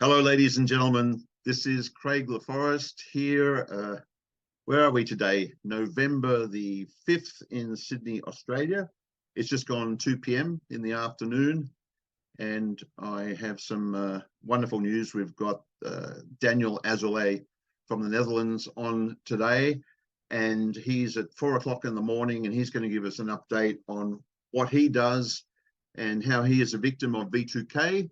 Hello, ladies and gentlemen. This is Craig Laforest here. Where are we today? November the 5th in Sydney, Australia. It's just gone 2 p.m. in the afternoon, and I have some wonderful news. We've got Daniel Azulea from the Netherlands on today, and he's at 4 o'clock in the morning, and he's going to give us an update on what he does and how he is a victim of V2K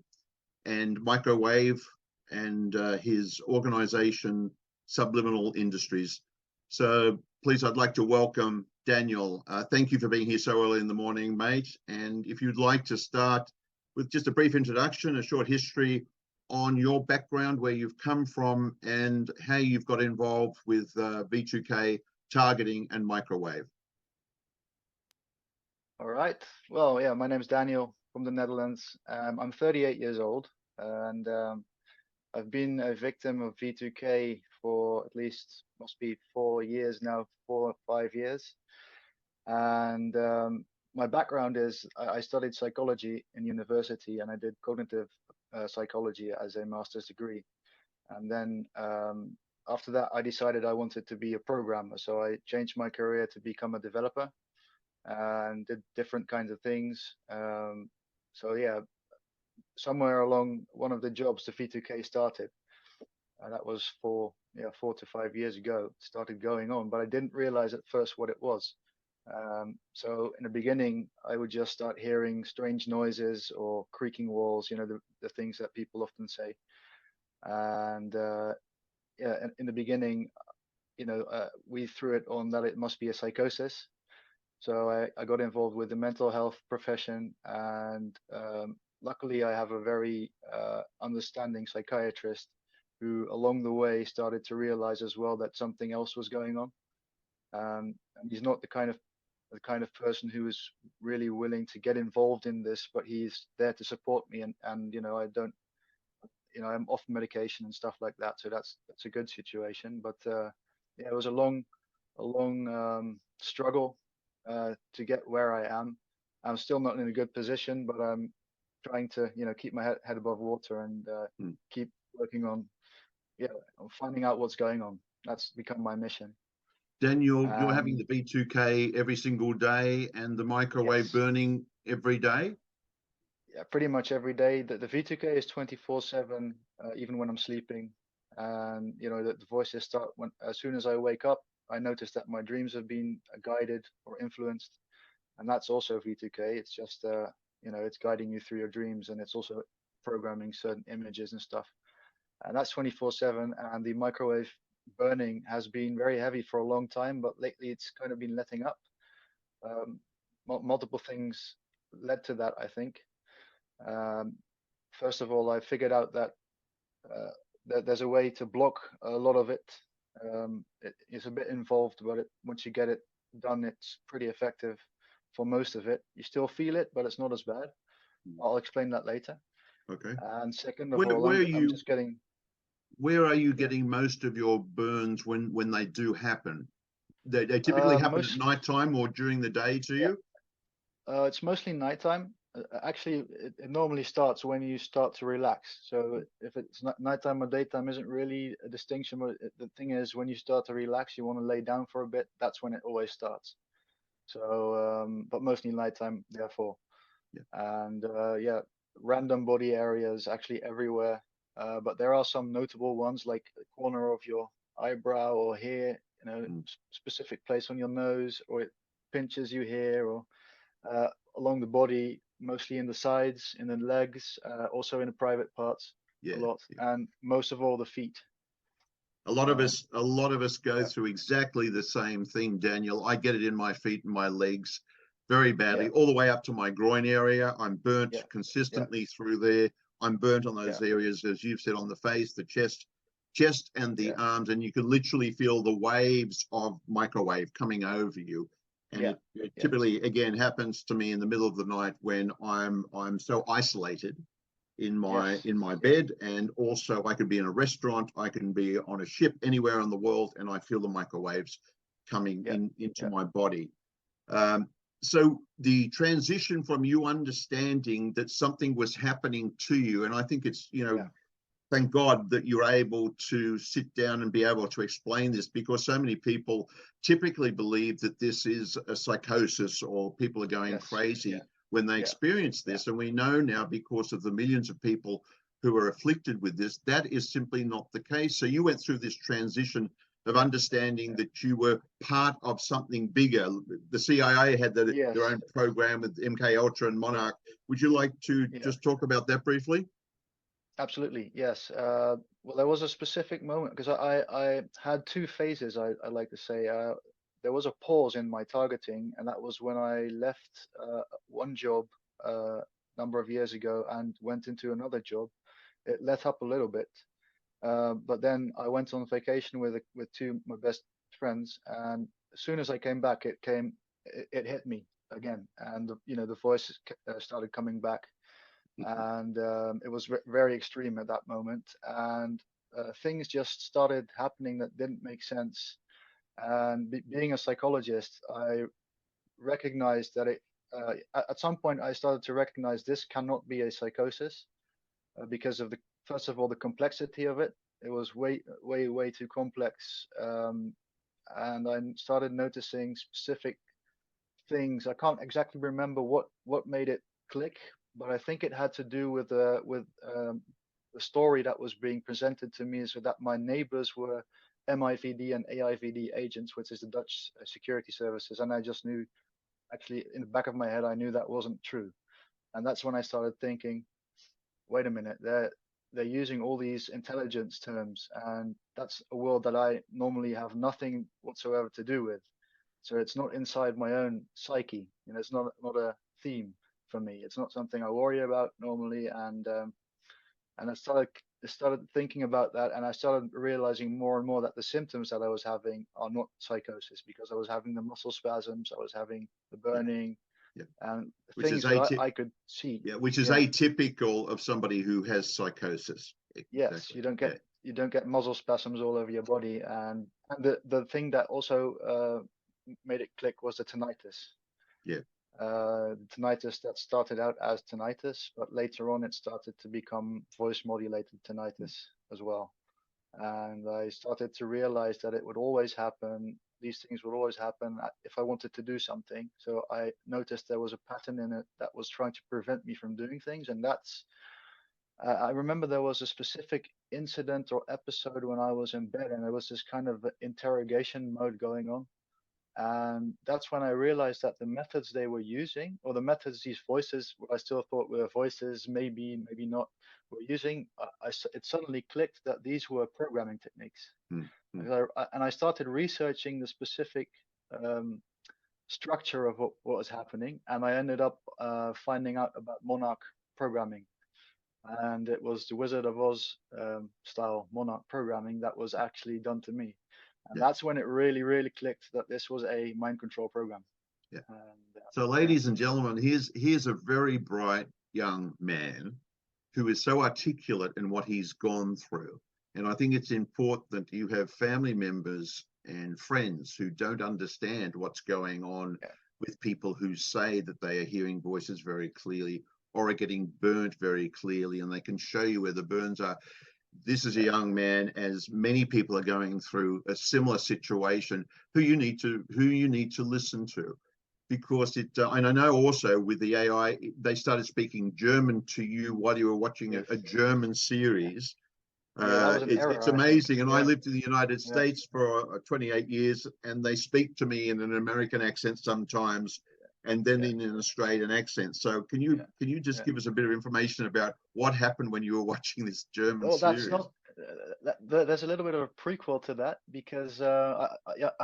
and microwave and his organization Subliminal Industries. So please, I'd like to welcome Daniel. Thank you for being here so early in the morning, mate. And if you'd like to start with just a brief introduction, a short history on your background, where you've come from and how you've got involved with V2K targeting and microwave. All right. Well, yeah, my name's Daniel from the Netherlands. I'm 38 years old, and I've been a victim of V2K for at least, must be 4 years now, 4 or 5 years. And my background is I studied psychology in university, and I did cognitive psychology as a master's degree. And then after that, I decided I wanted to be a programmer. So I changed my career to become a developer and did different kinds of things. So yeah, somewhere along one of the jobs, the V2K started. That was 4 to 5 years ago. It started going on, but I didn't realize at first what it was. So in the beginning, I would just start hearing strange noises or creaking walls, the things that people often say. And yeah, in the beginning, we threw it on that it must be a psychosis. So I got involved with the mental health profession, and luckily I have a very understanding psychiatrist who along the way started to realize as well that something else was going on. And he's not the kind of person who is really willing to get involved in this, but he's there to support me, and I don't, I'm off medication and stuff like that, so that's a good situation. But yeah, it was a long struggle to get where I am. I'm still not in a good position, but I'm trying to, keep my head above water and keep working on, on finding out what's going on. That's become my mission. Daniel, you're having the V2K every single day and the microwave Yes. burning every day? Yeah, pretty much every day. The V2K is 24/7, even when I'm sleeping. And the voices start as soon as I wake up. I notice that my dreams have been guided or influenced, and that's also V2K. It's just it's guiding you through your dreams, and it's also programming certain images and stuff. And that's 24/7. And the microwave burning has been very heavy for a long time, but lately it's kind of been letting up. Multiple things led to that, I think. First of all, I figured out that there's a way to block a lot of it. It's a bit involved, but once you get it done, it's pretty effective for most of it. You still feel it, but it's not as bad. I'll explain that later. Okay. And second of all, I'm just getting. Where are you getting most of your burns when they do happen? They typically happen at nighttime or during the day to you? It's mostly nighttime. Actually, it normally starts when you start to relax. So if it's nighttime or daytime isn't really a distinction, but the thing is, when you start to relax, you want to lay down for a bit. That's when it always starts. So, but mostly nighttime, therefore. Yeah. And yeah, random body areas actually everywhere. But there are some notable ones, like the corner of your eyebrow or here, specific place on your nose, or it pinches you here, or along the body, mostly in the sides, in the legs, also in the private parts, a lot, and most of all the feet. A lot of us go through exactly the same thing, Daniel. I get it in my feet and my legs very badly, all the way up to my groin area. I'm burnt consistently through there. I'm burnt on those areas, as you've said, on the face, the chest and the arms, and you can literally feel the waves of microwave coming over you. And it typically, again, happens to me in the middle of the night when I'm so isolated in my bed, and also I could be in a restaurant, I can be on a ship anywhere in the world, and I feel the microwaves coming into my body. So the transition from you understanding that something was happening to you, and I think it's thank God that you're able to sit down and be able to explain this, because so many people typically believe that this is a psychosis or people are going Yes. crazy Yeah. when they Yeah. experience this. And we know now, because of the millions of people who are afflicted with this, that is simply not the case. So you went through this transition of understanding that you were part of something bigger. The CIA had their Yes. own program with MK Ultra and Monarch. Would you like to Yeah. just talk about that briefly? Absolutely, yes. Well, there was a specific moment because I had two phases, I like to say. There was a pause in my targeting, and that was when I left one job a number of years ago and went into another job. It let up a little bit, but then I went on vacation with two my best friends, and as soon as I came back, it hit me again, and the voices started coming back, and it was very extreme at that moment, and things just started happening that didn't make sense. And being a psychologist, I recognized that at some point I started to recognize this cannot be a psychosis, because of the first of all the complexity of it. It was way too complex, and I started noticing specific things. I can't exactly remember what made it click, but I think it had to do with the story that was being presented to me, so that my neighbors were MIVD and AIVD agents, which is the Dutch security services, and I just knew, actually in the back of my head, I knew that wasn't true. And that's when I started thinking, wait a minute, they're using all these intelligence terms, and that's a world that I normally have nothing whatsoever to do with. So it's not inside my own psyche. It's not a theme for me. It's not something I worry about normally. And I started thinking about that, and I started realizing more and more that the symptoms that I was having are not psychosis, because I was having the muscle spasms, I was having the Yeah. burning, Yeah. and Which things is that I could see. Yeah, which is Yeah. atypical of somebody who has psychosis. Yes, Exactly. you don't get muscle spasms all over your body, and the thing that also made it click was the tinnitus. Yeah. Tinnitus that started out as tinnitus, but later on it started to become voice modulated tinnitus as well. And I started to realize that it would always happen. These things would always happen if I wanted to do something. So I noticed there was a pattern in it that was trying to prevent me from doing things. And I remember there was a specific incident or episode when I was in bed, and there was this kind of interrogation mode going on. And that's when I realized that the methods they were using, or the methods these voices, what I still thought were voices, maybe not, were using, it suddenly clicked that these were programming techniques. And I started researching the specific um, structure of what was happening, and I ended up finding out about Monarch programming. And it was the Wizard of Oz style Monarch programming that was actually done to me. And Yeah. that's when it really clicked that this was a mind control program. Yeah. And, So, ladies and gentlemen, here's a very bright young man who is so articulate in what he's gone through. And I think it's important that you have family members and friends who don't understand what's going on with people who say that they are hearing voices very clearly or are getting burnt very clearly, and they can show you where the burns are. This is a young man, as many people are going through a similar situation, who you need to listen to, because and I know also with the AI, they started speaking German to you while you were watching a German series. that was an It's error, I think. amazing. And I lived in the United Yeah. States for 28 years, and they speak to me in an American accent sometimes, and then in an Australian accent. So can you just give us a bit of information about what happened when you were watching this German Well, series? that's not. There's a little bit of a prequel to that, because I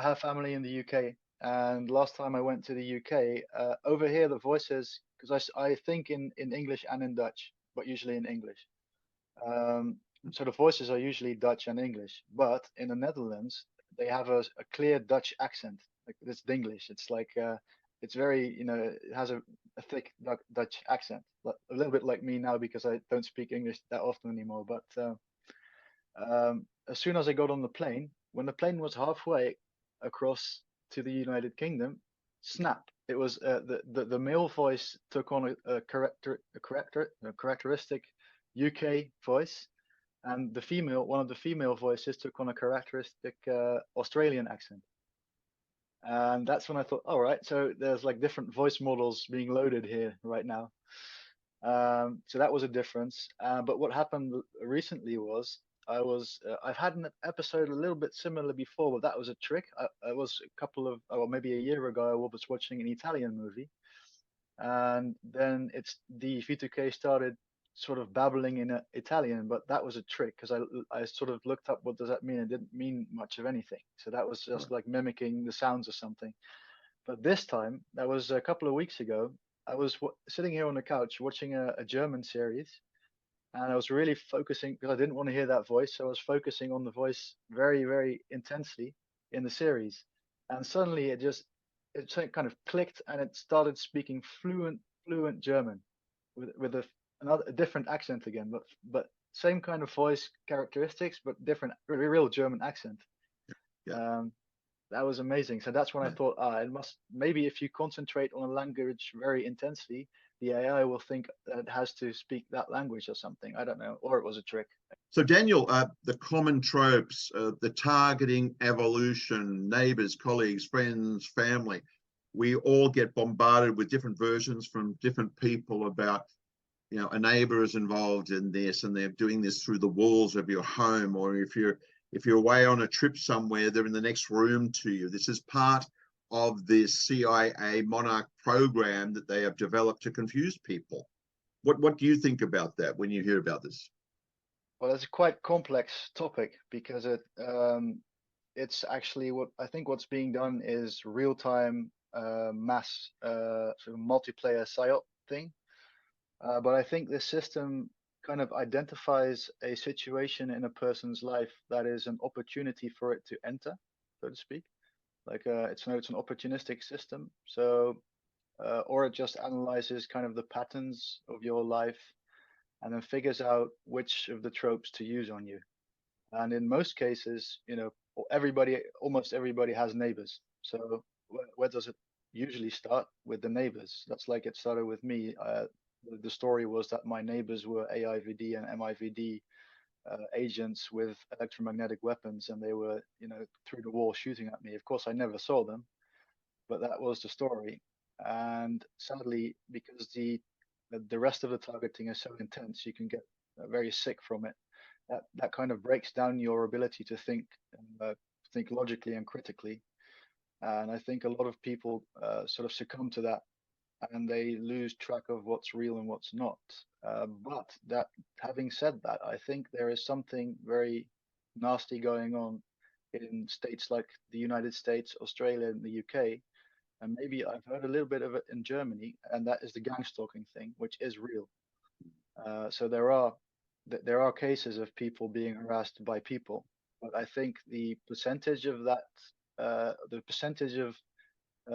have family in the UK, and last time I went to the UK, over here the voices, because I think in English and in Dutch, but usually in English. So the voices are usually Dutch and English, but in the Netherlands they have a clear Dutch accent. Like, it's Dinglish. It's like it's very, it has a thick Dutch accent, a little bit like me now, because I don't speak English that often anymore. But as soon as I got on the plane, when the plane was halfway across to the United Kingdom, snap! It was the male voice took on a characteristic UK voice, and one of the female voices took on a characteristic Australian accent. And that's when I thought, all right, so there's like different voice models being loaded here right now. So that was a difference. But what happened recently was I've had an episode a little bit similar before, but that was a trick. I was a couple of, or maybe a year ago, I was watching an Italian movie, and then the V2K started sort of babbling in Italian, but that was a trick because I sort of looked up what does that mean. It didn't mean much of anything, so that was just like mimicking the sounds or something. But this time, that was a couple of weeks ago, I was sitting here on the couch watching a German series, and I was really focusing because I didn't want to hear that voice. So I was focusing on the voice very, very intensely in the series, and suddenly it kind of clicked, and it started speaking fluent German with a different accent again, but same kind of voice characteristics, but different, real German accent. Yeah. That was amazing. So that's when I thought, it must, maybe if you concentrate on a language very intensely, the AI will think that it has to speak that language or something. I don't know, or it was a trick. So Daniel, the common tropes, the targeting, evolution, neighbors, colleagues, friends, family, we all get bombarded with different versions from different people about, you know, a neighbor is involved in this and they're doing this through the walls of your home, or if you're away on a trip somewhere, they're in the next room to you. This is part of this CIA Monarch program that they have developed to confuse people. What do you think about that when you hear about this? Well, it's a quite complex topic because it's actually what's being done is real-time mass sort of multiplayer psyop thing. But I think this system kind of identifies a situation in a person's life that is an opportunity for it to enter, so to speak. Like it's an opportunistic system. So or it just analyzes kind of the patterns of your life and then figures out which of the tropes to use on you. And in most cases, you know, almost everybody has neighbors. So where does it usually start? With the neighbors. That's like it started with me. The story was that my neighbors were AIVD and MIVD agents with electromagnetic weapons, and they were, you know, through the wall shooting at me. Of course, I never saw them, but that was the story. And sadly, because the rest of the targeting is so intense, you can get very sick from it. That kind of breaks down your ability to think logically and critically. And I think a lot of people sort of succumb to that, and they lose track of what's real and what's not. But that, having said that, I think there is something very nasty going on in states like the United States, Australia, and the UK, and maybe I've heard a little bit of it in Germany, and that is the gang stalking thing, which is real. So there are cases of people being harassed by people, but I think the percentage of that, the percentage of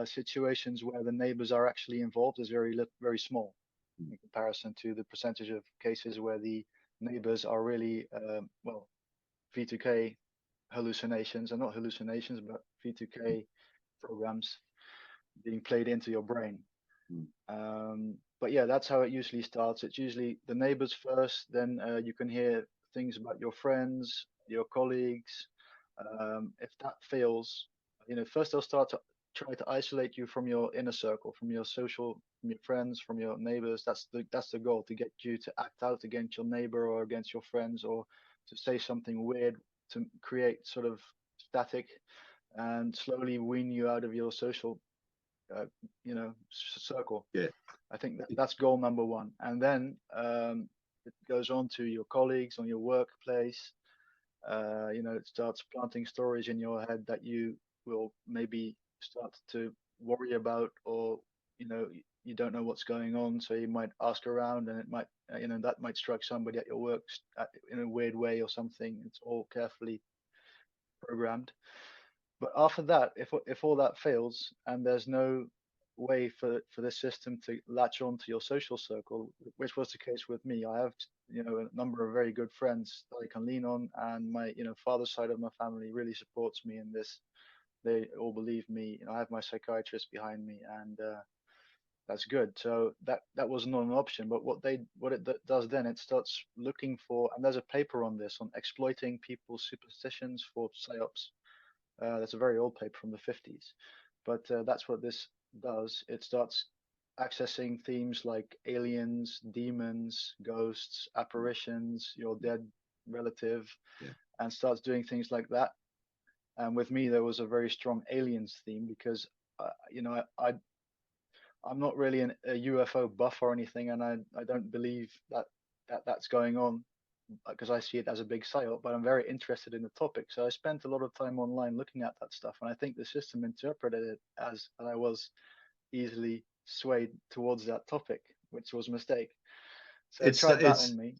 situations where the neighbors are actually involved is very small in comparison to the percentage of cases where the neighbors are really well, V2K hallucinations, and not hallucinations, but V2K programs being played into your brain. But yeah, that's how it usually starts. It's usually the neighbors first, then you can hear things about your friends, your colleagues. If that fails, you know, first they'll start to try to isolate you from your inner circle, from your friends, from your neighbors. That's the goal, to get you to act out against your neighbor or against your friends, or to say something weird, to create sort of static, and slowly wean you out of your social you know, circle. Yeah. I think that's goal number one. And then it goes on to your colleagues, on your workplace. You know, it starts planting stories in your head that you will maybe start to worry about, or, you know, you don't know what's going on. So you might ask around, and it might, you know, that might strike somebody at your work in a weird way or something. It's all carefully programmed. But after that, if all that fails and there's no way for the system to latch on to your social circle, which was the case with me, I have, you know, a number of very good friends that I can lean on, and my, you know, father's side of my family really supports me in this. They all believe me. You know, I have my psychiatrist behind me, and that's good. So that was not an option. But what it does then, it starts looking for, and there's a paper on this, on exploiting people's superstitions for psyops. That's a very old paper from the 50s, but that's what this does. It starts accessing themes like aliens, demons, ghosts, apparitions, your dead relative, Yeah. and starts doing things like that. And with me, there was a very strong aliens theme because, you know, I'm not really a UFO buff or anything, and I don't believe that's going on because I see it as a big psyop, but I'm very interested in the topic. So I spent a lot of time online looking at that stuff, and I think the system interpreted it as I was easily swayed towards that topic, which was a mistake. So it tried that on me.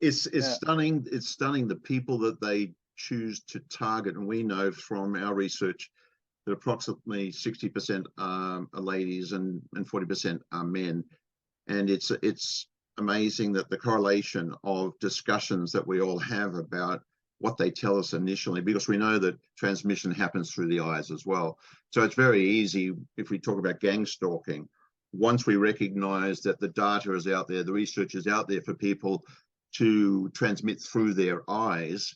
It's stunning. It's stunning the people that they choose to target, and we know from our research that approximately 60% are ladies and 40% are men. And it's amazing that the correlation of discussions that we all have about what they tell us initially, because we know that transmission happens through the eyes as well. So it's very easy if we talk about gang stalking. Once we recognize that the data is out there, the research is out there for people to transmit through their eyes,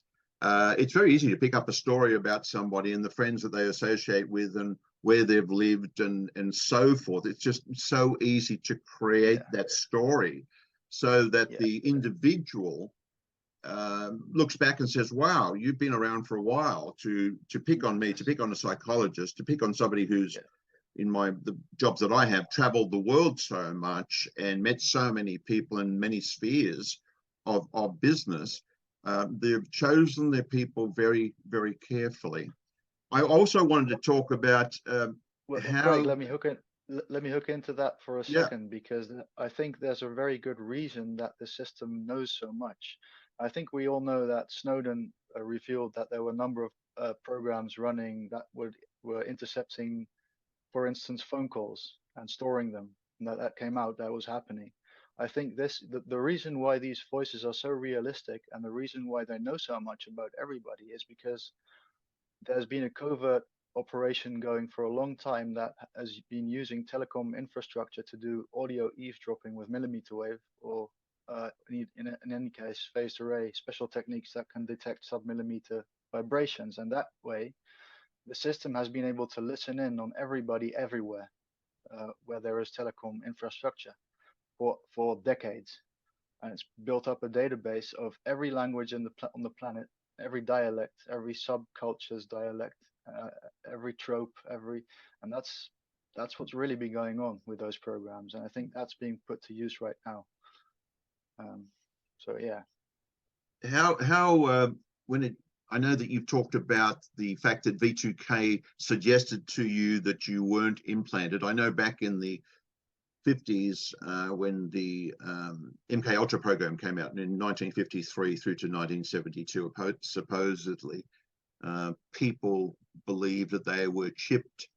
it's very easy to pick up a story about somebody and the friends that they associate with and where they've lived and so forth. It's just so easy to create that story so that the individual looks back and says, wow, you've been around for a while, to pick on me, to pick on a psychologist, to pick on somebody who's in the jobs that I have traveled the world so much and met so many people in many spheres of business. They've chosen their people very, very carefully. I also wanted to talk about how. Craig, let me hook into that for a second, because I think there's a very good reason that the system knows so much. I think we all know that Snowden revealed that there were a number of programs running that were intercepting, for instance, phone calls and storing them. And that came out, that was happening. I think the reason why these voices are so realistic and the reason why they know so much about everybody is because there's been a covert operation going for a long time that has been using telecom infrastructure to do audio eavesdropping with millimeter wave, or in any case, phased array, special techniques that can detect sub-millimeter vibrations. And that way, the system has been able to listen in on everybody everywhere where there is telecom infrastructure for decades. And it's built up a database of every language on the planet, every dialect, every subculture's dialect, every trope, and that's what's really been going on with those programs. And I think that's being put to use right now. So yeah. How I know that you've talked about the fact that V2K suggested to you that you weren't implanted. I know back in the 50s when the MK Ultra program came out in 1953 through to 1972, supposedly people believed that they were chipped,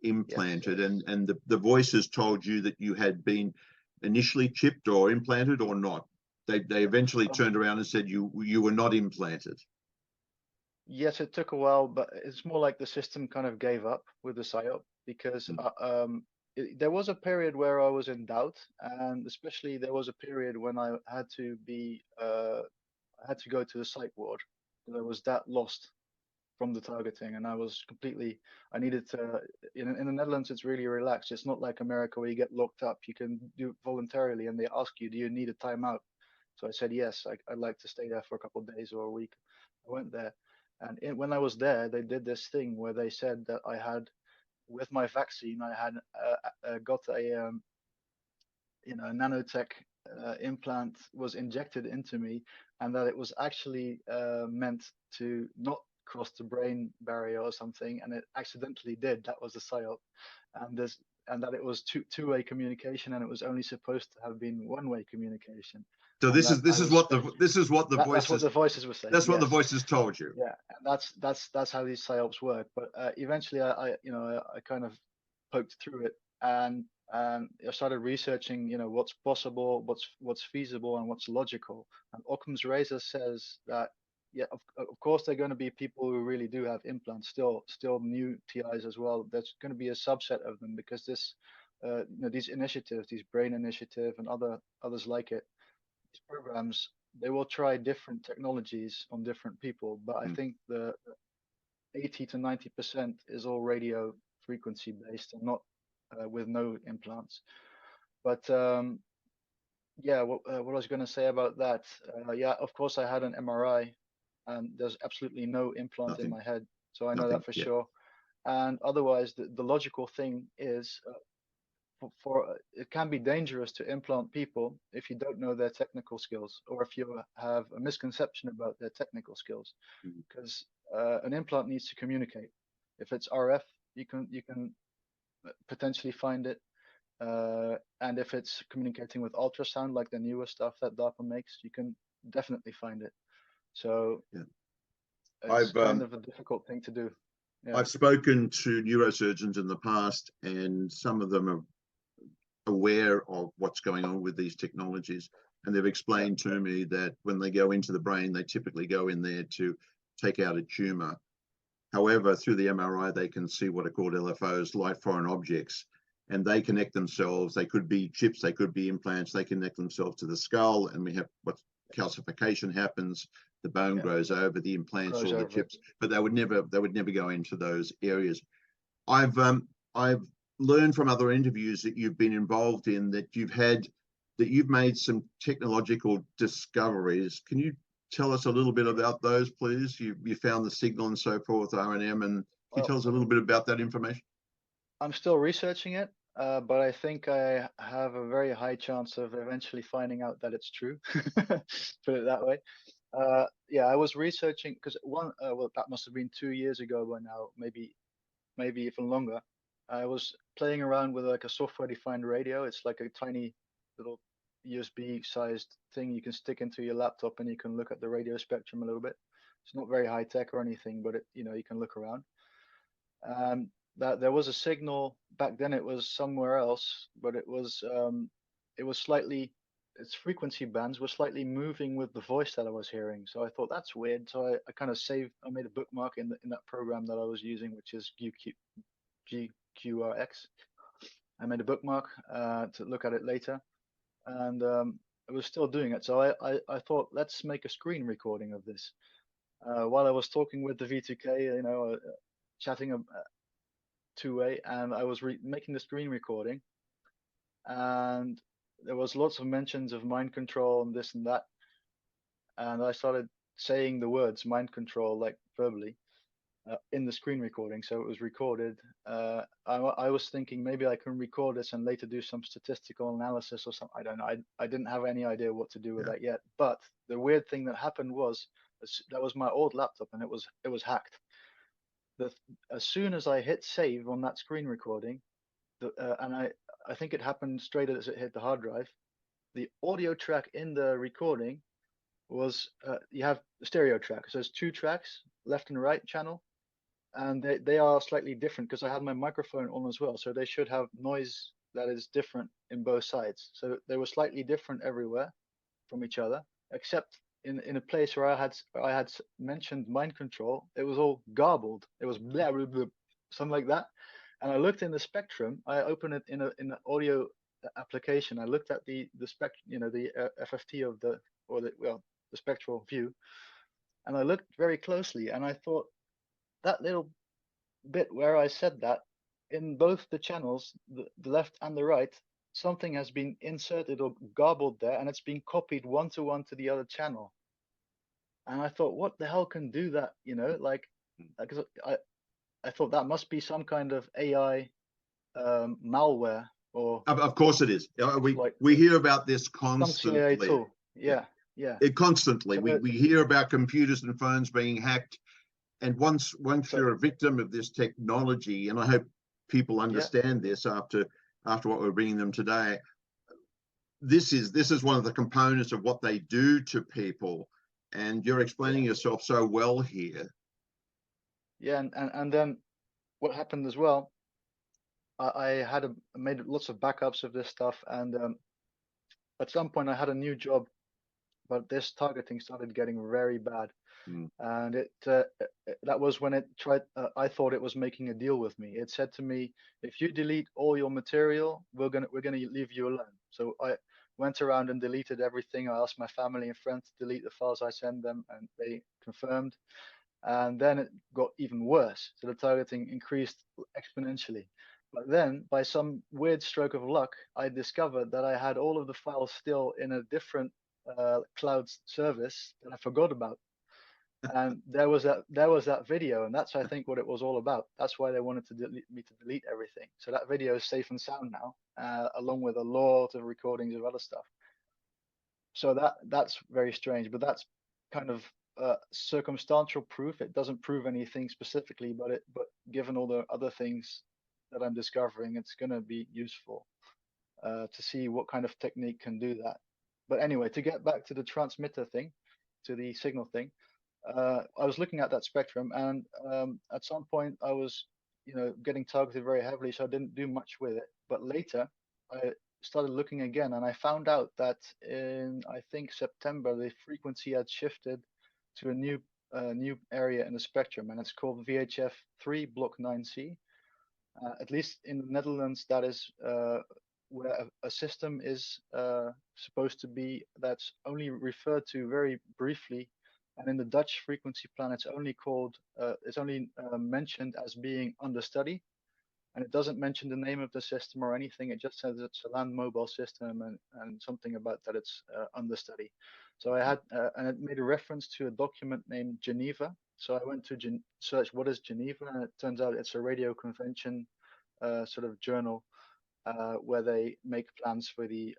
implanted, and the voices told you that you had been initially chipped or implanted or not. They eventually turned around and said you were not implanted. Yes, it took a while, but it's more like the system kind of gave up with the psyop, because there was a period where I was in doubt, and especially there was a period when I had to go to the psych ward. I was that lost from the targeting, and I needed to, in the Netherlands, it's really relaxed. It's not like America where you get locked up. You can do it voluntarily, and they ask you, do you need a timeout? So I said, yes, I'd like to stay there for a couple of days or a week. I went there. And when I was there, they did this thing where they said that I had, with my vaccine, I had got a nanotech implant was injected into me, and that it was actually meant to not cross the brain barrier or something, and it accidentally did. That was a psyop, and that it was two-way communication, and it was only supposed to have been one-way communication. So this is what the voices were saying. That's what the voices told you. Yeah, and that's how these psyops work. But eventually, I kind of poked through it, and I started researching, what's possible, what's feasible, and what's logical. And Occam's razor says that, of course, there are going to be people who really do have implants, still new TIs as well. There's going to be a subset of them, because this these initiatives, these Brain Initiative and others like it, these programs, they will try different technologies on different people. But I think the 80 to 90% is all radio frequency based and not with no implants. But yeah, what I was going to say about that, yeah, of course I had an MRI and there's absolutely no implant in Nothing. my head. So I know Nothing. that for Yeah. sure. And otherwise, the logical thing is it can be dangerous to implant people if you don't know their technical skills, or if you have a misconception about their technical skills, because an implant needs to communicate. If it's RF, you can potentially find it, and if it's communicating with ultrasound, like the newer stuff that DARPA makes, you can definitely find it. So yeah. it's kind of a difficult thing to do. Yeah. I've spoken to neurosurgeons in the past, and some of them are aware of what's going on with these technologies. And they've explained to me that when they go into the brain, they typically go in there to take out a tumor. However, through the MRI, they can see what are called LFOs, light foreign objects, and they connect themselves. They could be chips, they could be implants, they connect themselves to the skull, and we have what calcification happens. The bone grows over the implants or the chips, but they would never go into those areas. I've learned from other interviews that you've been involved in that you've made some technological discoveries. Can you tell us a little bit about those, please? You found the signal and so forth, RNM, and can you tell us a little bit about that information? I'm still researching it, but I think I have a very high chance of eventually finding out that it's true. Put it that way. Yeah, I was researching because well, that must have been 2 years ago by now, maybe even longer. I was playing around with like a software-defined radio. It's like a tiny little USB-sized thing you can stick into your laptop, and you can look at the radio spectrum a little bit. It's not very high tech or anything, but you can look around. That there was a signal back then. It was somewhere else, but it was slightly. Its frequency bands were slightly moving with the voice that I was hearing. So I thought that's weird. So I kind of I made a bookmark in that program that I was using, which is GQRX. I made a bookmark to look at it later, and I was still doing it. So I thought, let's make a screen recording of this. While I was talking with the V2K, chatting two-way, and I was making the screen recording, and there was lots of mentions of mind control and this and that, and I started saying the words mind control like verbally in the screen recording, so it was recorded. I was thinking maybe I can record this and later do some statistical analysis or something. I don't know. I didn't have any idea what to do with that yet. But the weird thing that happened was that was my old laptop, and it was hacked. As soon as I hit save on that screen recording, and I think it happened straight as it hit the hard drive, the audio track in the recording was you have the stereo track. So there's 2 tracks, left and right channel, and they are slightly different because I had my microphone on as well. So they should have noise that is different in both sides. So they were slightly different everywhere from each other, except in a place where I had mentioned mind control. It was all garbled. It was blah, blah, blah, something like that. And I looked in the spectrum. I opened it in an audio application. I looked at the spectrum, the FFT of the spectral view, and I looked very closely, and I thought that little bit where I said that in both the channels, the left and the right, something has been inserted or garbled there, and it's been copied 1-to-1 to the other channel. And I thought, what the hell can do that? Because I thought that must be some kind of AI malware, or of course it is. We hear about this some CIA constantly. tool. Yeah. Constantly. So We hear about computers and phones being hacked. And once you're a victim of this technology, and I hope people understand this after what we're bringing them today, this is one of the components of what they do to people. And you're explaining yourself so well here. Yeah, and then what happened as well, I made lots of backups of this stuff, and at some point I had a new job but this targeting started getting very bad. Mm. And that was when it tried. I thought it was making a deal with me. It said to me, "If you delete all your material, we're gonna leave you alone." So I went around and deleted everything. I asked my family and friends to delete the files I sent them, and they confirmed. And then it got even worse. So the targeting increased exponentially. But then, by some weird stroke of luck, I discovered that I had all of the files still in a different cloud service that I forgot about. And there was that video, and that's, I think, what it was all about. That's why they wanted to delete everything. So that video is safe and sound now, along with a lot of recordings of other stuff. So that's very strange, but that's kind of circumstantial proof. It doesn't prove anything specifically, but given all the other things that I'm discovering, it's going to be useful to see what kind of technique can do that. But anyway, to get back to the transmitter thing, to the signal thing, I was looking at that spectrum, and at some point I was, getting targeted very heavily, so I didn't do much with it. But later, I started looking again, and I found out that in, I think, September, the frequency had shifted to a new area in the spectrum, and it's called VHF 3 block 9C. At least in the Netherlands, that is where a system is supposed to be, that's only referred to very briefly. And in the Dutch frequency plan, it's only mentioned as being under study. And it doesn't mention the name of the system or anything. It just says it's a land mobile system and something about that it's under study. So I had, and it made a reference to a document named Geneva. So I went to search what is Geneva, and it turns out it's a radio convention sort of journal where they make plans for the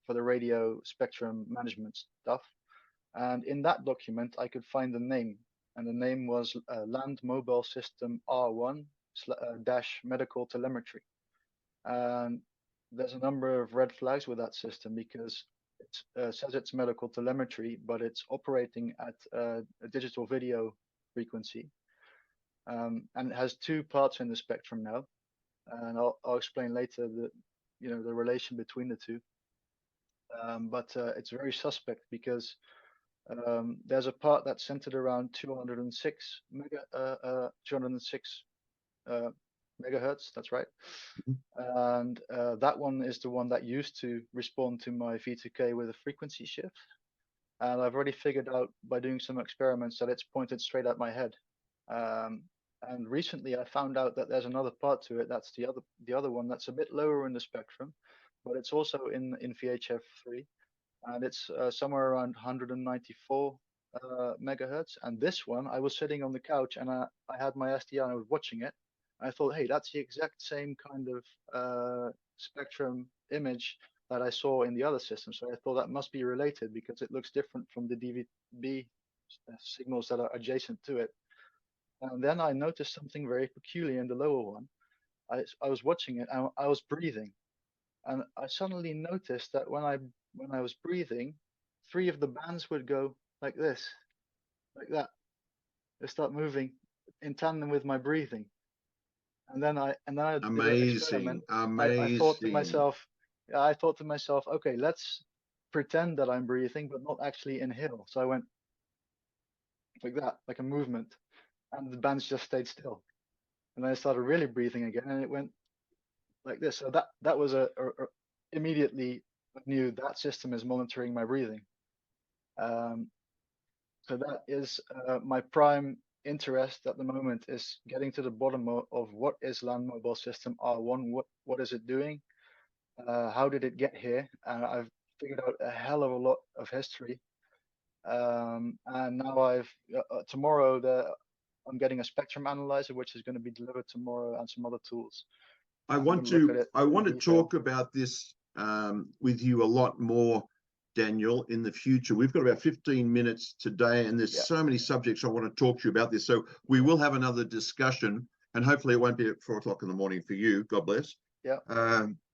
radio spectrum management stuff. And in that document, I could find the name, and the name was Land Mobile System R1 dash medical telemetry. And there's a number of red flags with that system, because it says it's medical telemetry, but it's operating at a digital video frequency. And it has two parts in the spectrum now. And I'll explain later the relation between the two. But it's very suspect, because there's a part that's centered around 206 megahertz. That's right. And that one is the one that used to respond to my V2K with a frequency shift. And I've already figured out by doing some experiments that it's pointed straight at my head. And recently I found out that there's another part to it. That's the other one that's a bit lower in the spectrum, but it's also in VHF 3. And it's somewhere around 194 megahertz. And this one, I was sitting on the couch, and I had my SDR and I was watching it. I thought, hey, that's the exact same kind of spectrum image that I saw in the other system. So I thought that must be related, because it looks different from the DVB signals that are adjacent to it. And then I noticed something very peculiar in the lower one. I was watching it, and I was breathing. And I suddenly noticed that when I was breathing, 3 of the bands would go like this, like that. They start moving in tandem with my breathing. And then I did an experiment. I thought to myself, okay, let's pretend that I'm breathing, but not actually inhale. So I went like that, like a movement, and the bands just stayed still. And then I started really breathing again, and it went like this. So that was immediately I knew that system is monitoring my breathing. So that is my prime interest at the moment, is getting to the bottom of what is Land Mobile System R1, what is it doing, how did it get here, and I've figured out a hell of a lot of history. And now tomorrow I'm getting a spectrum analyzer, which is going to be delivered tomorrow, and some other tools. I want to talk about this with you a lot more, Daniel, in the future. We've got about 15 minutes today, and there's so many subjects I want to talk to you about this. So we will have another discussion, and hopefully it won't be at 4 o'clock in the morning for you. God bless. Yeah.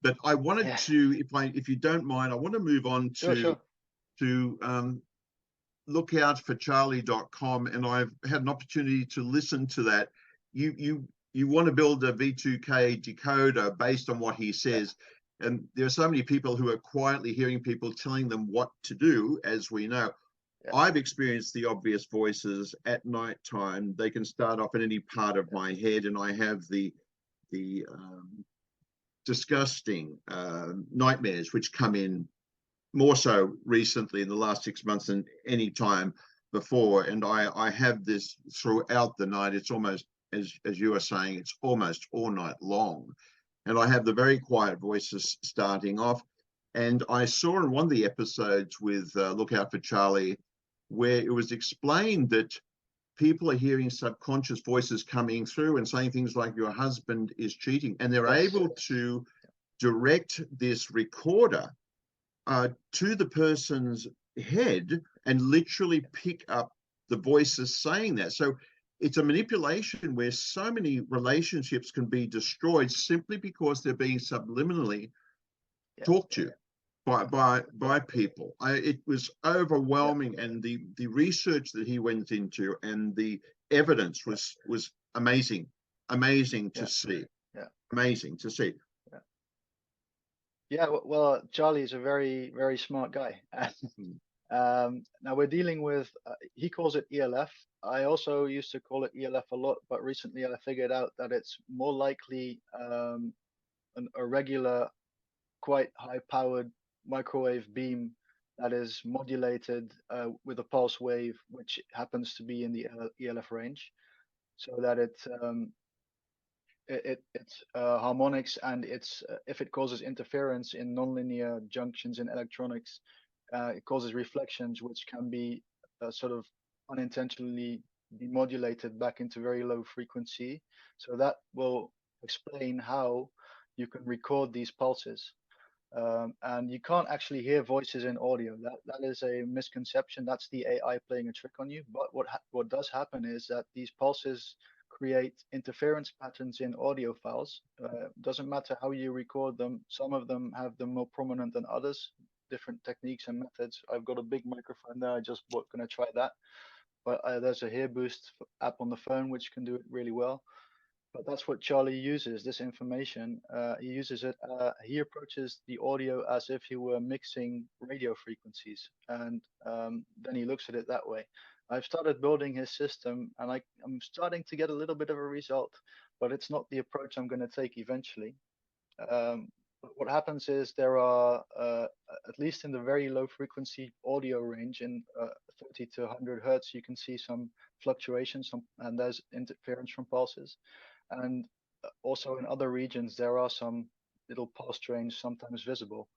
But I wanted to, if you don't mind, I want to move on to look out for charlie.com, and I've had an opportunity to listen to that. You want to build a V2K decoder based on what he says. And there are so many people who are quietly hearing people telling them what to do, as we know. I've experienced the obvious voices at night time. They can start off in any part of my head, and I have the disgusting nightmares which come in more so recently in the last 6 months than any time before. And I have this throughout the night. It's almost, as you are saying, it's almost all night long. And I have the very quiet voices starting off. And I saw in one of the episodes with Look Out for Charlie, where it was explained that people are hearing subconscious voices coming through and saying things like, your husband is cheating. And they're able to direct this recorder to the person's head and literally pick up the voices saying that. So it's a manipulation where so many relationships can be destroyed simply because they're being subliminally talked to by people. It was overwhelming, and the research that he went into and the evidence was amazing to see. Amazing to see. Well, Charlie is a very, very smart guy. Now we're dealing with, he calls it ELF. I also used to call it ELF a lot, but recently I figured out that it's more likely a regular, quite high-powered microwave beam that is modulated with a pulse wave, which happens to be in the ELF range, so that it's harmonics, and if it causes interference in nonlinear junctions in electronics, it causes reflections which can be sort of unintentionally demodulated back into very low frequency. So that will explain how you can record these pulses. And you can't actually hear voices in audio. That is a misconception. That's the AI playing a trick on you. But what does happen is that these pulses create interference patterns in audio files. Doesn't matter how you record them. Some of them have them more prominent than others. Different techniques and methods. I've got a big microphone there. I just gonna try that. But there's a Hear Boost app on the phone which can do it really well. But that's what Charlie uses, this information. He uses it, he approaches the audio as if he were mixing radio frequencies. And then he looks at it that way. I've started building his system, and I'm starting to get a little bit of a result, but it's not the approach I'm going to take eventually. What happens is there are, at least in the very low frequency audio range, in 30 to 100 hertz, you can see some fluctuations, and there's interference from pulses. And also in other regions, there are some little pulse trains sometimes visible.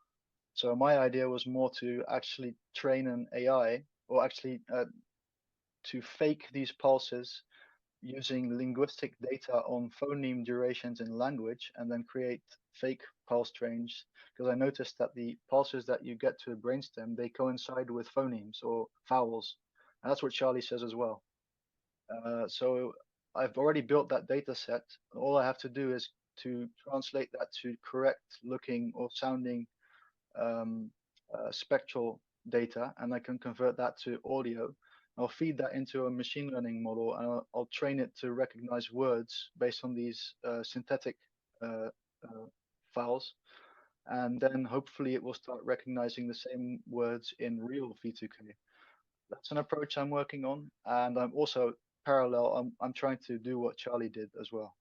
So my idea was more to actually train an AI, or actually to fake these pulses using linguistic data on phoneme durations in language, and then create fake pulse trains. Because I noticed that the pulses that you get to a brainstem, they coincide with phonemes or vowels. And that's what Charlie says as well. So I've already built that data set. All I have to do is to translate that to correct looking or sounding spectral data, and I can convert that to audio. I'll feed that into a machine learning model, and I'll train it to recognize words based on these synthetic files. And then hopefully it will start recognizing the same words in real V2K. That's an approach I'm working on. And I'm also parallel, I'm trying to do what Charlie did as well,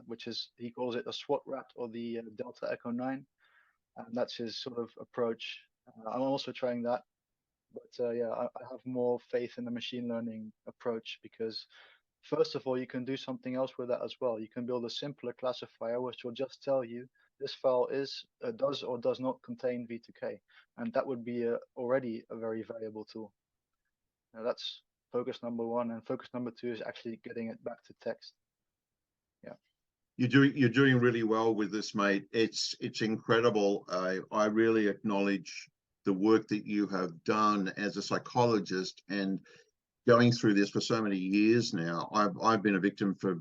which is, he calls it a SWAT rat, or the Delta Echo 9. And that's his sort of approach. I'm also trying that. But yeah, I have more faith in the machine learning approach, because first of all, you can do something else with that as well. You can build a simpler classifier which will just tell you this file does or does not contain V2K, and that would be already a very valuable tool. Now that's focus number one, and focus number two is actually getting it back to text. Yeah. You're doing really well with this, mate. It's incredible. I really acknowledge the work that you have done as a psychologist, and going through this for so many years now. I've been a victim for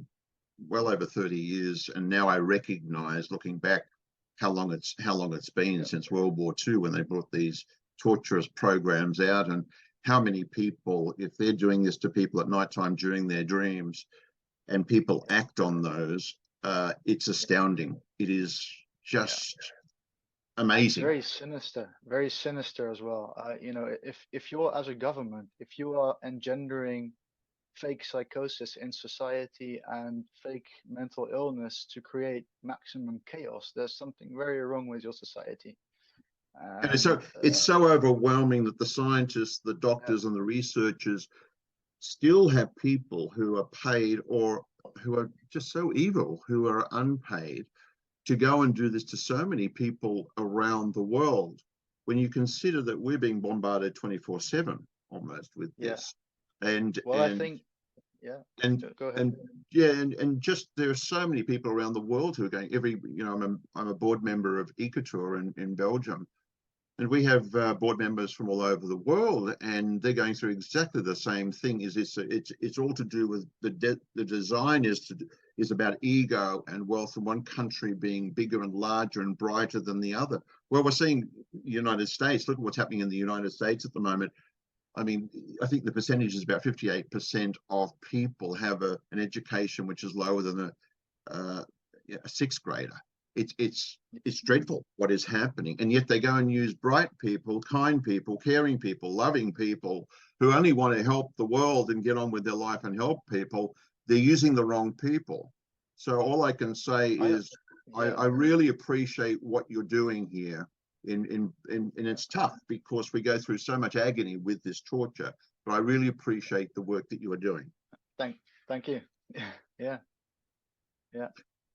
well over 30 years, and now I recognize, looking back, how long it's been since World War II, when they brought these torturous programs out, and how many people, if they're doing this to people at nighttime during their dreams, and people act on those, it's astounding. It is just amazing. Very sinister as well. You know, if you're as a government, if you are engendering fake psychosis in society and fake mental illness to create maximum chaos, there's something very wrong with your society. And And it's so overwhelming that the scientists, the doctors, and the researchers still have people who are paid or who are just so evil, who are unpaid, to go and do this to so many people around the world. When you consider that we're being bombarded 24/7 almost with this, and well, and I think and go ahead. and yeah, and just there are so many people around the world who are going. I'm a board member of Ecotour in Belgium, and we have board members from all over the world, and they're going through exactly the same thing. It's all to do with the design is about ego and wealth, and one country being bigger and larger and brighter than the other. Well, we're seeing the United States. Look at what's happening in the United States at the moment. I mean, I think the percentage is about 58% of people have an education which is lower than a sixth grader. It's dreadful what is happening, and yet they go and use bright people, kind people, caring people, loving people who only want to help the world and get on with their life and help people. They're using the wrong people. So all I can say is I really appreciate what you're doing here. And it's tough because we go through so much agony with this torture, but I really appreciate the work that you are doing. Thank you. Yeah.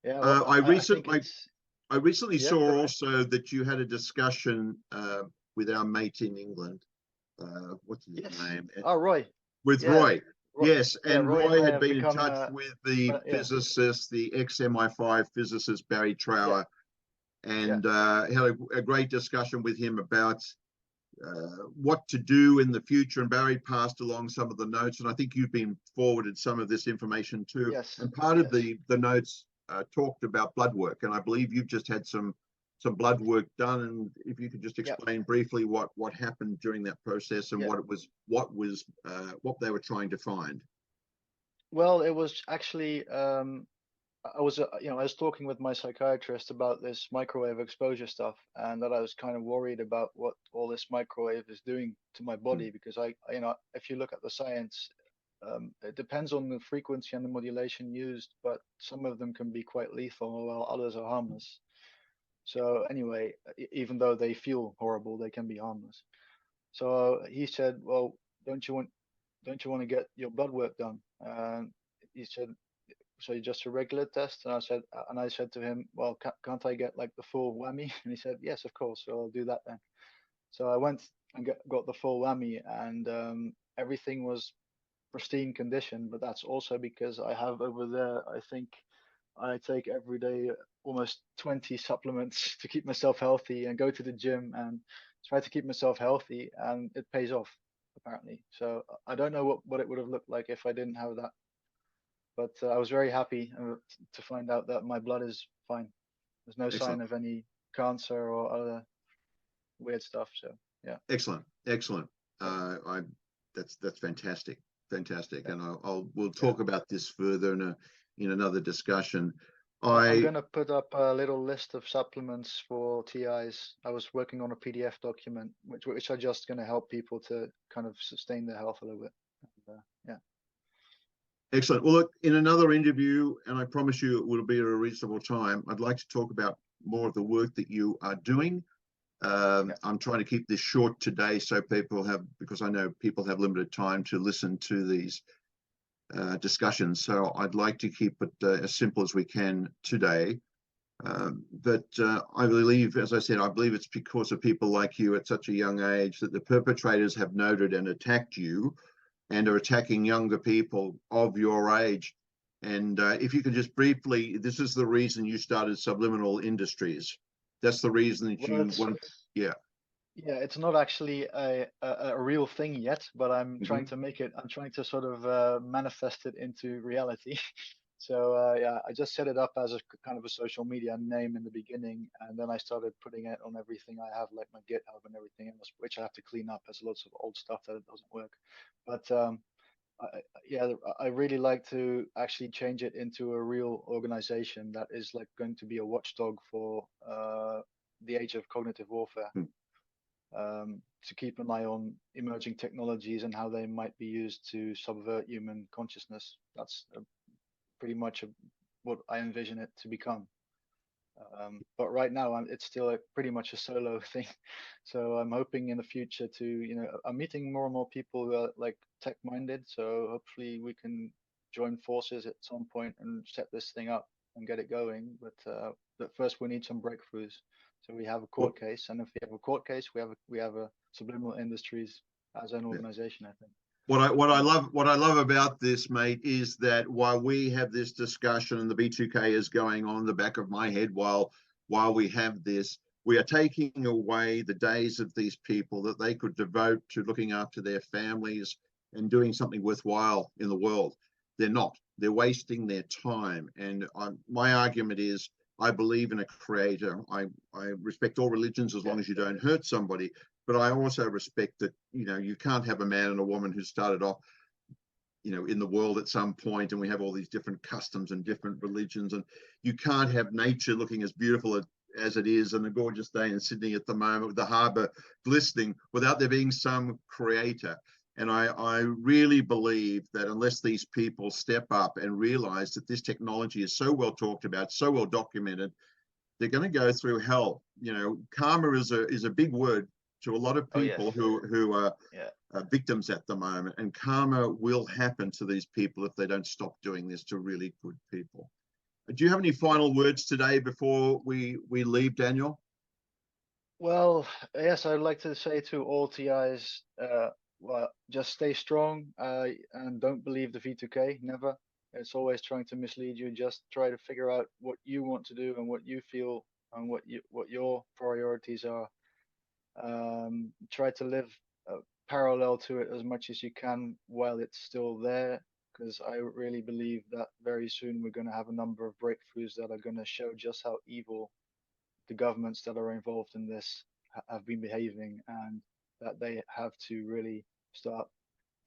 Well, I recently saw go also that you had a discussion with our mate in England. What's his name? Oh, Roy. With Roy. Yes, and Roy had been in become, touch with the physicist, the ex-MI5 physicist Barry Trower, and had a great discussion with him about what to do in the future. And Barry passed along some of the notes, and I think you've been forwarded some of this information too. Yes. And part of the notes talked about blood work, and I believe you've just had some blood work done. And if you could just explain briefly what happened during that process and what they were trying to find. Well, it was actually I was talking with my psychiatrist about this microwave exposure stuff, and that I was kind of worried about what all this microwave is doing to my body, because if you look at the science, it depends on the frequency and the modulation used, but some of them can be quite lethal while others are harmless. So anyway, even though they feel horrible, they can be harmless. So he said, well, don't you want to get your blood work done? He said, so just a regular test? And I said to him, well, can't I get like the full whammy? And he said, yes, of course. So I'll do that then. So I went and got the full whammy, and everything was pristine condition. But that's also because I have over there, I think I take every day almost 20 supplements to keep myself healthy, and go to the gym and try to keep myself healthy, and it pays off apparently. So I don't know what it would have looked like if I didn't have that. But I was very happy to find out that my blood is fine. There's no sign of any cancer or other weird stuff. So yeah. Excellent. That's fantastic, and we'll talk about this further in another discussion. I'm going to put up a little list of supplements for TIs. I was working on a PDF document, which are just going to help people to kind of sustain their health a little bit. And, Excellent. Well, look, in another interview, and I promise you it will be at a reasonable time, I'd like to talk about more of the work that you are doing. I'm trying to keep this short today so because I know people have limited time to listen to these discussions. So I'd like to keep it as simple as we can today. But I believe, as I said, it's because of people like you at such a young age that the perpetrators have noted and attacked you, and are attacking younger people of your age. And if you could just briefly, this is the reason you started Subliminal Industries. That's the reason that you want. Yeah. Yeah, it's not actually a real thing yet, but I'm trying to make it. I'm trying to sort of manifest it into reality. So I just set it up as a kind of a social media name in the beginning, and then I started putting it on everything I have, like my GitHub and everything else, which I have to clean up. There's lots of old stuff that doesn't work. But I really like to actually change it into a real organization that is like going to be a watchdog for the age of cognitive warfare. To keep an eye on emerging technologies and how they might be used to subvert human consciousness. That's pretty much what I envision it to become. But right now, it's still pretty much a solo thing. So I'm hoping in the future to, I'm meeting more and more people who are like tech-minded. So hopefully we can join forces at some point and set this thing up and get it going. But first we need some breakthroughs. So we have a court case, and if we have a court case, we have a Subliminal Industries as an organization, I think. What I love about this, mate, is that while we have this discussion and the B2K is going on in the back of my head while we have this, we are taking away the days of these people that they could devote to looking after their families and doing something worthwhile in the world. They're not. They're wasting their time. And my argument is, I believe in a creator. I respect all religions as long as you don't hurt somebody. But I also respect that, you can't have a man and a woman who started off, in the world at some point, and we have all these different customs and different religions, and you can't have nature looking as beautiful as it is on a gorgeous day in Sydney at the moment with the harbour glistening without there being some creator. And I really believe that unless these people step up and realize that this technology is so well talked about, so well documented, they're going to go through hell. Karma is a big word to a lot of people who are victims at the moment, and karma will happen to these people if they don't stop doing this to really good people. Do you have any final words today before we leave, Daniel? Well, yes, I'd like to say to all TIs, well, just stay strong and don't believe the V2K, never. It's always trying to mislead you. Just try to figure out what you want to do and what you feel and what your priorities are. Try to live parallel to it as much as you can while it's still there, because I really believe that very soon we're going to have a number of breakthroughs that are going to show just how evil the governments that are involved in this have been behaving, and that they have to really start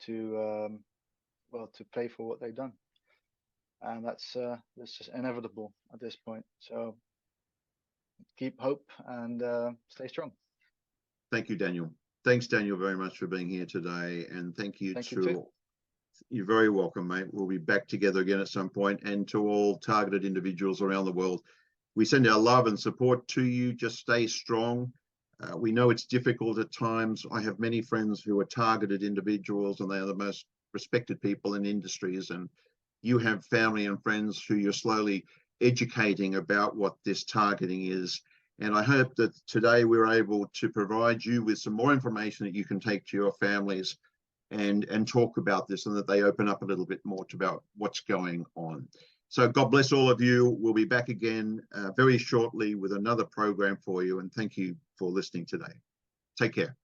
to to pay for what they've done, and that's just inevitable at this point. So keep hope and stay strong. Thank you, Daniel. Thanks, Daniel, very much for being here today, and thank you to you're very welcome, mate. We'll be back together again at some point, and to all targeted individuals around the world, we send our love and support to you. Just stay strong. We know it's difficult at times. I have many friends who are targeted individuals, and they are the most respected people in industries. And you have family and friends who you're slowly educating about what this targeting is. And I hope that today we're able to provide you with some more information that you can take to your families and talk about this, and that they open up a little bit more to about what's going on. So God bless all of you. We'll be back again very shortly with another program for you. And thank you for listening today. Take care.